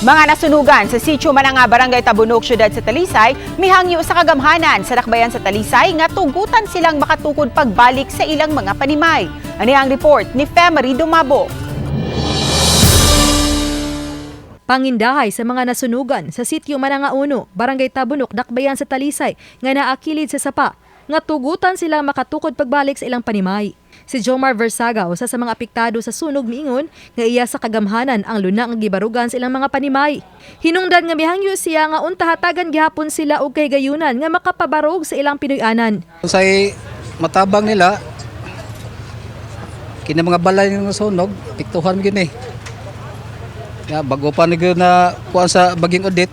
Mga nasunugan sa sitio Mananga, Barangay Tabunok, Syudad sa Talisay, mihangyo sa kagamhanan sa dakbayan sa Talisay nga tugutan silang makatukod pagbalik sa ilang mga panimay. Ani ang report ni Femery Dumabo. Pangindahay sa mga nasunugan sa sitio Mananga 1, Barangay Tabunok, dakbayan sa Talisay nga naakilid sa sapa nga tugutan silang makatukod pagbalik sa ilang panimay. Si Jomar Versaga, usa sa mga apektado sa sunog, miingon nga iya sa kagamhanan ang luna nga gibarugan sa ilang mga panimay. Hinungdan nga mihangyo siya nga unta hatagan gihapon sila og kahigayunan nga makapabarog sa ilang Pinoy-anan. Say matabang nila kina mga balay ng sunog, piktuhan gyud Ya bago pa na kuan sa baging audit.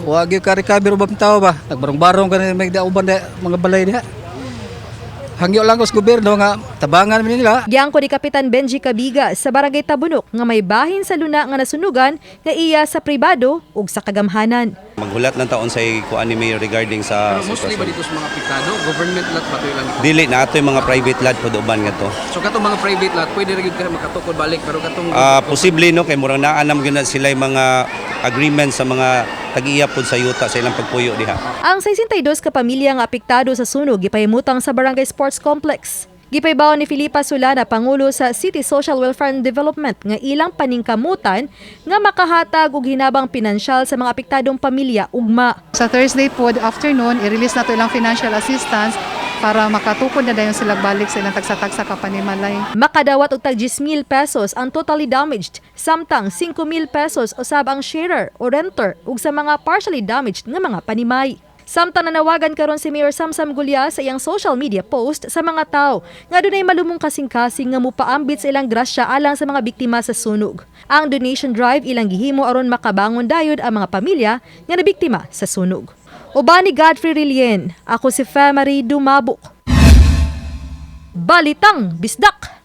Wa gyud ka recover ubang tao ba. Nagbarong-barong kanila may dauban mga balay diha. Hangyo lang ko sa gobyerno nga tabangan nila. Giangko ni Kapitan Benji Cabiga sa Barangay Tabunok nga may bahin sa luna nga nasunugan nga iya sa pribado ug sa kagamhanan. Maghulat ng taon sa kuan ni Mayor regarding sa mostly ba dito sa mga apektado, government lot ba ito lang? Dili na ato yung mga private lot pod uban nga to. So katong mga private lot pwede ra gyud ka makatukod balik pero katong posible no kay murang naanam gyud na sila yung mga agreement sa mga tag-iya pod sa yuta sa ilang pagpuyo diha. Ang 62 ka pamilya nga apektado sa sunog gipahimutang sa Barangay Sports Complex. Gipaybaw ni Filipa Sulana, Pangulo sa City Social Welfare and Development, nga ilang paningkamutan nga makahatag og hinabang pinansyal sa mga apektadong pamilya ugma. Sa Thursday po afternoon, i-release na to ilang financial assistance para makatukod na dayon sila balik sa ilang tagsa-tagsa ka panimalay. Makadawat og tag 10,000 pesos ang totally damaged, samtang 5,000 pesos usab ang sharer o renter ug sa mga partially damaged nga mga panimay. Samtang nanawagan karon si Mayor Samsam Gulya sa iyang social media post sa mga tao nga dunay malumong kasing-kasing nga mupaambit sa ilang grasya alang sa mga biktima sa sunog. Ang donation drive ilang gihimo aron makabangon dayod ang mga pamilya nga nabiktima sa sunog. Uban ni Godfrey Rilien, ako si Femery Dumabo. Balitang Bisdak.